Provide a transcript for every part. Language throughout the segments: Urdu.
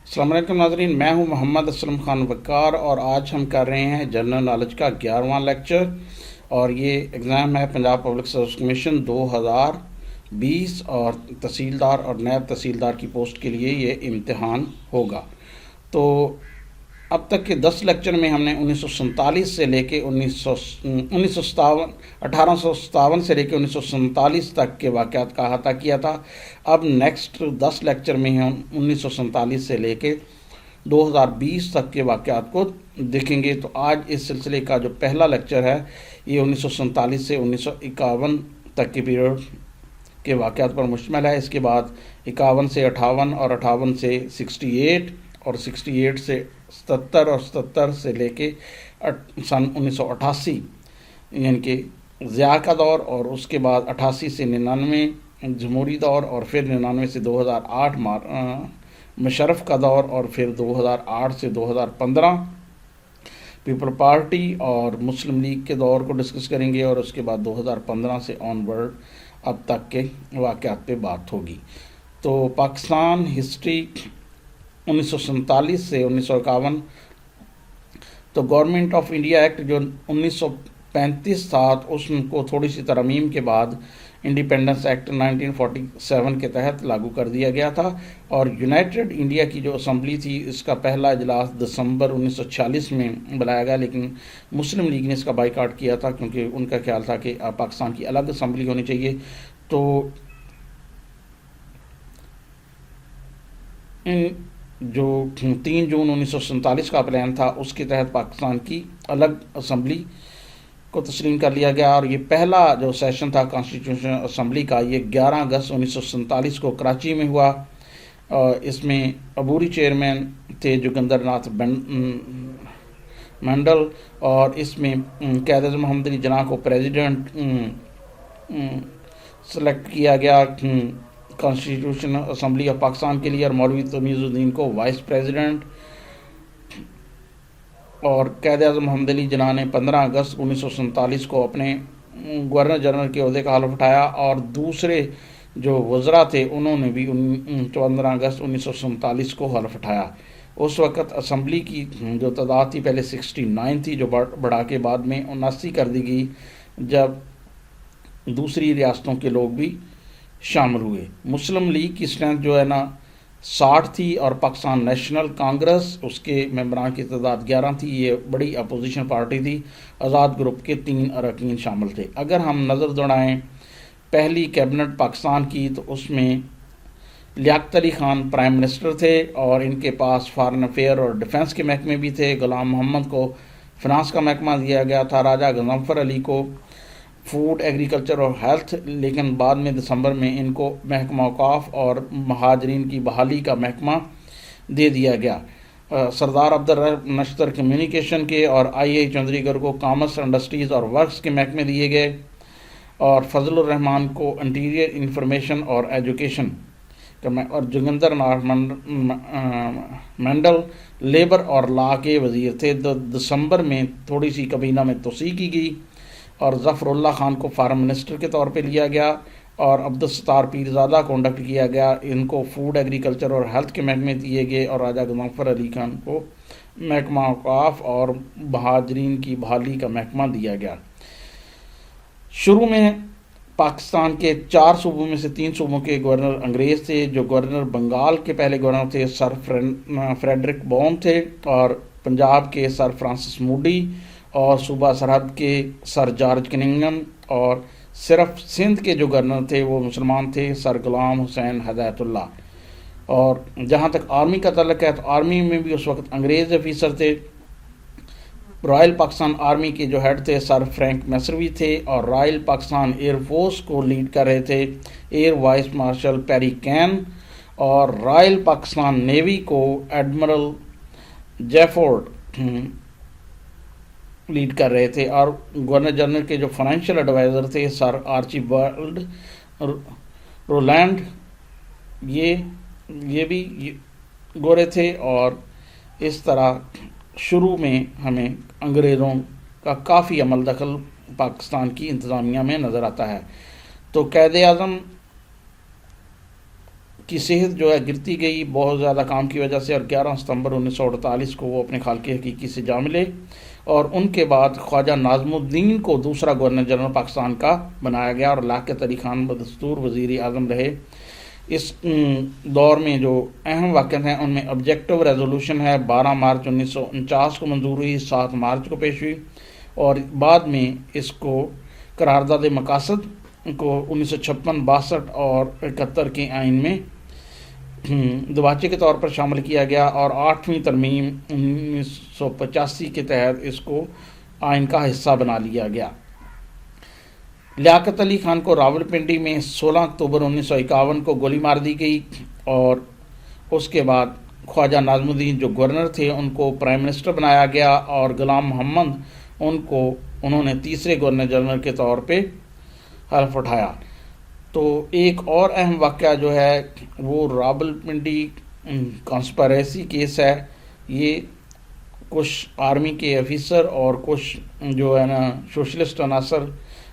السلام علیکم ناظرین، میں ہوں محمد اسلم خان وقار اور آج ہم کر رہے ہیں جنرل نالج کا 11واں لیکچر، اور یہ ایگزام ہے پنجاب پبلک سروس کمیشن 2020 اور تحصیلدار اور نیب تحصیلدار کی پوسٹ کے لیے یہ امتحان ہوگا۔ تو اب تک کے 10 لیکچر میں ہم نے 1947 سے لے کے 1857 سے لے کے 1947 تک کے واقعات کا احاطہ کیا تھا۔ اب نیکسٹ 10 لیکچر میں ہم 1947 سے لے کے 2020 تک کے واقعات کو دیکھیں گے۔ تو آج اس سلسلے کا جو پہلا لیکچر ہے یہ 1947 سے 1951 تک کے پیریڈ کے واقعات پر مشتمل ہے۔ اس کے بعد 51 سے 58 اور 58 سے 68 اور 68 سے 77 اور 77 سے لے کے سن 1988 یعنی کہ ضیاء کا دور، اور اس کے بعد 88 سے 99 جمہوری دور، اور پھر 99 سے 2008 مشرف کا دور، اور پھر 2008 سے 2015 پیپل پارٹی اور مسلم لیگ کے دور کو ڈسکس کریں گے، اور اس کے بعد 2015 سے آن ورڈ اب تک کے واقعات پہ بات ہوگی۔ تو پاکستان ہسٹری 1947 سے 1951، تو گورنمنٹ آف انڈیا ایکٹ جو 1935 تھا اس کو تھوڑی سی ترمیم کے بعد انڈیپینڈنس ایکٹ 1947 کے تحت لاگو کر دیا گیا تھا، اور یونائٹڈ انڈیا کی جو اسمبلی تھی اس کا پہلا اجلاس دسمبر 1946 میں بلایا گیا، لیکن مسلم لیگ نے اس کا بائیکاٹ کیا تھا کیونکہ ان کا خیال تھا کہ پاکستان کی الگ اسمبلی ہونی چاہیے۔ تو جو 3 جون 1947 کا پلان تھا اس کے تحت پاکستان کی الگ اسمبلی کو تسلیم کر لیا گیا، اور یہ پہلا جو سیشن تھا کانسٹیٹیوشن اسمبلی کا یہ 11 اگست 1947 کو کراچی میں ہوا۔ اس میں عبوری چیئرمین تھے جوگندر ناتھ منڈل، اور اس میں قائد اعظم محمد علی جناح کو پریزیڈنٹ سلیکٹ کیا گیا کانسٹیٹیوشن اسمبلی آف پاکستان کے لیے، اور مولوی تمیز الدین کو وائس پریزیڈنٹ، اور قائد اعظم محمد علی جناح نے 15 اگست 1947 کو اپنے گورنر جنرل کے عہدے کا حلف اٹھایا، اور دوسرے جو وزراء تھے انہوں نے بھی 15 اگست 1947 کو حلف اٹھایا۔ اس وقت اسمبلی کی جو تعداد تھی پہلے 69 تھی، جو بڑھا کے بعد میں 79 کر دی گئی جب دوسری ریاستوں کے لوگ بھی شامل ہوئے۔ مسلم لیگ کی اسٹرینتھ جو ہے نا 60 تھی، اور پاکستان نیشنل کانگریس اس کے ممبران کی تعداد 11 تھی، یہ بڑی اپوزیشن پارٹی تھی۔ آزاد گروپ کے 3 اراکین شامل تھے۔ اگر ہم نظر دوڑائیں پہلی کیبنٹ پاکستان کی تو اس میں لیاقت علی خان پرائم منسٹر تھے، اور ان کے پاس فارن افیئر اور ڈیفنس کے محکمے بھی تھے۔ غلام محمد کو فنانس کا محکمہ دیا گیا تھا، راجہ غضنفر علی کو فوڈ، ایگریکلچر اور ہیلتھ، لیکن بعد میں دسمبر میں ان کو محکمہ اوقاف اور مہاجرین کی بحالی کا محکمہ دے دیا گیا۔ سردار عبدالرحمن نشتر کمیونیکیشن کے، اور آئی چندری گڑھ کو کامرس، انڈسٹریز اور ورکس کے محکمے دیے گئے، اور فضل الرحمان کو انٹیریئر، انفارمیشن اور ایجوکیشن، اور جوگندر ناتھ منڈل لیبر اور لا کے وزیر تھے۔ دسمبر میں تھوڑی سی کابینہ میں توسیع کی گئی، اور ظفر اللہ خان کو فارم منسٹر کے طور پہ لیا گیا، اور عبدالستار پیرزادہ کو انڈکٹ کیا گیا، ان کو فوڈ، ایگریکلچر اور ہیلتھ کے محکمے دیے گئے، اور راجہ غضنفر علی خان کو محکمہ اوقاف اور مہاجرین کی بحالی کا محکمہ دیا گیا۔ شروع میں پاکستان کے 4 صوبوں میں سے 3 صوبوں کے گورنر انگریز تھے۔ جو گورنر بنگال کے پہلے گورنر تھے سر فریڈرک بون تھے، اور پنجاب کے سر فرانسس موڈی، اور صوبہ سرحد کے سر جارج کننگھم، اور صرف سندھ کے جو گورنر تھے وہ مسلمان تھے، سر غلام حسین ہدایت اللہ۔ اور جہاں تک آرمی کا تعلق ہے تو آرمی میں بھی اس وقت انگریز آفیسر تھے۔ رائل پاکستان آرمی کے جو ہیڈ تھے سر فرینک میسروی تھے، اور رائل پاکستان ایئر فورس کو لیڈ کر رہے تھے air vice marshal Perry Keene, اور رائل پاکستان نیوی کو ایڈمرل جیفورڈ لیڈ کر رہے تھے، اور گورنر جنرل کے جو فائنینشیل ایڈوائزر تھے سر آرچی بالڈ رولینڈ، یہ بھی گورے تھے۔ اور اس طرح شروع میں ہمیں انگریزوں کا کافی عمل دخل پاکستان کی انتظامیہ میں نظر آتا ہے۔ تو قائد اعظم کی صحت جو ہے گرتی گئی بہت زیادہ کام کی وجہ سے، اور 11 ستمبر 1948 کو وہ اپنے خالق حقیقی سے جا ملے، اور ان کے بعد خواجہ ناظم الدین کو دوسرا گورنر جنرل پاکستان کا بنایا گیا، اور لیاقت علی خان بدستور وزیر اعظم رہے۔ اس دور میں جو اہم واقعات ہیں ان میں آبجیکٹو ریزولوشن ہے، 12 مارچ 1949 کو منظور ہوئی، 7 مارچ کو پیش ہوئی، اور بعد میں اس کو قرارداد مقاصد کو 1956، 62 اور 71 کے آئین میں دباچے کے طور پر شامل کیا گیا، اور 8ویں ترمیم 1985 کے تحت اس کو آئین کا حصہ بنا لیا گیا۔ لیاقت علی خان کو راولپنڈی میں 16 اکتوبر 1951 کو گولی مار دی گئی، اور اس کے بعد خواجہ ناظم الدین جو گورنر تھے ان کو پرائم منسٹر بنایا گیا، اور غلام محمد انہوں نے تیسرے گورنر جنرل کے طور پہ حلف اٹھایا۔ تو ایک اور اہم واقعہ جو ہے وہ راولپنڈی کانسپریسی کیس ہے۔ یہ کچھ آرمی کے آفیسر اور کچھ جو ہے نا سوشلسٹ عناصر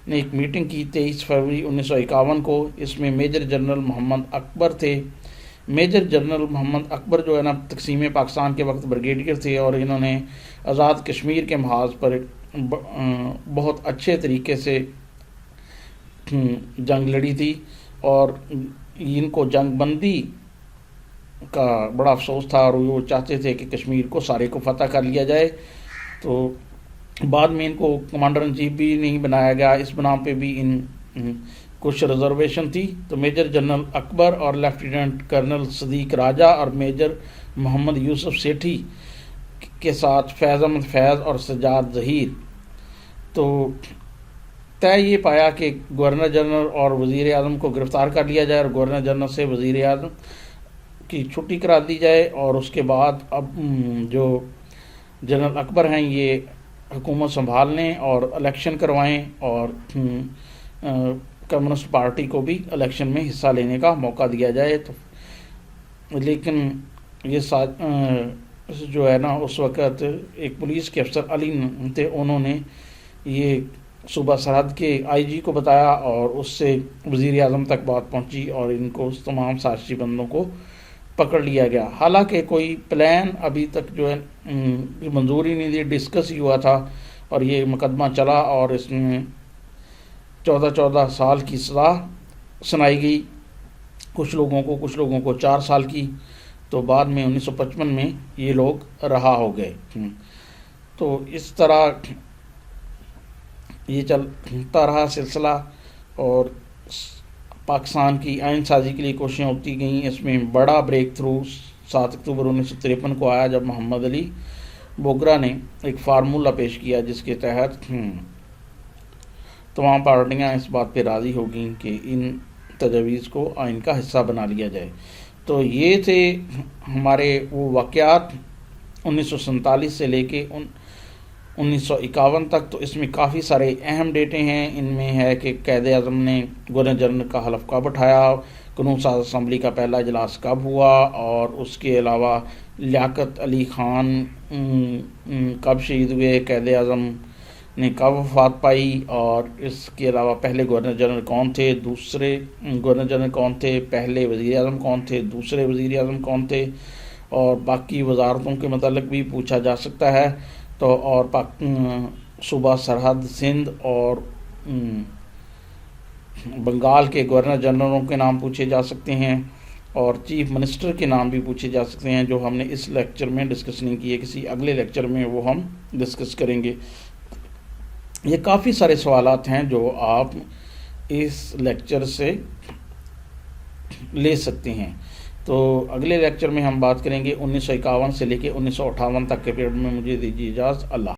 نے ایک میٹنگ کی 23 فروری 1951 کو۔ اس میں میجر جنرل محمد اکبر تھے۔ میجر جنرل محمد اکبر جو ہے نا تقسیم پاکستان کے وقت بریگیڈیئر تھے، اور انہوں نے آزاد کشمیر کے محاذ پر بہت اچھے طریقے سے جنگ لڑی تھی، اور ان کو جنگ بندی کا بڑا افسوس تھا، اور وہ چاہتے تھے کہ کشمیر کو سارے کو فتح کر لیا جائے۔ تو بعد میں ان کو کمانڈر ان چیف بھی نہیں بنایا گیا، اس بنام پہ بھی کچھ ریزرویشن تھی۔ تو میجر جنرل اکبر اور لیفٹیننٹ کرنل صدیق راجہ اور میجر محمد یوسف سیٹھی کے ساتھ فیض احمد فیض اور سجاد ظہیر تو طے یہ پایا کہ گورنر جنرل اور وزیر اعظم کو گرفتار کر لیا جائے، اور گورنر جنرل سے وزیر اعظم کی چھٹی کرا دی جائے، اور اس کے بعد اب جو جنرل اکبر ہیں یہ حکومت سنبھال لیں اور الیکشن کروائیں، اور کمیونسٹ پارٹی کو بھی الیکشن میں حصہ لینے کا موقع دیا جائے۔ تو لیکن یہ جو ہے نا اس وقت ایک پولیس کے افسر علی تھے، انہوں نے یہ صوبہ سرحد کے آئی جی کو بتایا، اور اس سے وزیر اعظم تک بات پہنچی، اور ان کو تمام سازشی بندوں کو پکڑ لیا گیا۔ حالانکہ کوئی پلان ابھی تک جو ہے منظوری نہیں دی، ڈسکس ہی ہوا تھا، اور یہ مقدمہ چلا، اور اس میں 14 سال کی سزا سنائی گئی کچھ لوگوں کو 4 سال کی۔ تو بعد میں 1955 میں یہ لوگ رہا ہو گئے۔ تو اس طرح یہ چلتا رہا سلسلہ، اور پاکستان کی آئین سازی کے لیے کوششیں ہوتی گئیں۔ اس میں بڑا بریک تھرو 7 اکتوبر 1953 کو آیا، جب محمد علی بوگرا نے ایک فارمولہ پیش کیا جس کے تحت تمام پارٹیاں اس بات پہ راضی ہو گئیں کہ ان تجاویز کو آئین کا حصہ بنا لیا جائے۔ تو یہ تھے ہمارے وہ واقعات 1947 سے لے کے 1951 تک۔ تو اس میں کافی سارے اہم ڈیٹے ہیں۔ ان میں ہے کہ قائد اعظم نے گورنر جنرل کا حلف کب اٹھایا، قانون ساز اسمبلی کا پہلا اجلاس کب ہوا، اور اس کے علاوہ لیاقت علی خان کب شہید ہوئے، قائد اعظم نے کب وفات پائی، اور اس کے علاوہ پہلے گورنر جنرل کون تھے، دوسرے گورنر جنرل کون تھے، پہلے وزیر اعظم کون تھے، دوسرے وزیر اعظم کون تھے، اور باقی وزارتوں کے متعلق بھی پوچھا جا سکتا ہے۔ تو اور صوبہ سرحد سندھ اور بنگال کے گورنر جنرلوں کے نام پوچھے جا سکتے ہیں، اور چیف منسٹر کے نام بھی پوچھے جا سکتے ہیں، جو ہم نے اس لیکچر میں ڈسکس نہیں کیے، کسی اگلے لیکچر میں وہ ہم ڈسکس کریں گے۔ یہ کافی سارے سوالات ہیں جو آپ اس لیکچر سے لے سکتے ہیں۔ تو اگلے لیکچر میں ہم بات کریں گے 1951 سے لے کے 1958 تک کے پیریڈ میں۔ مجھے دیجیے اجازت۔ اللہ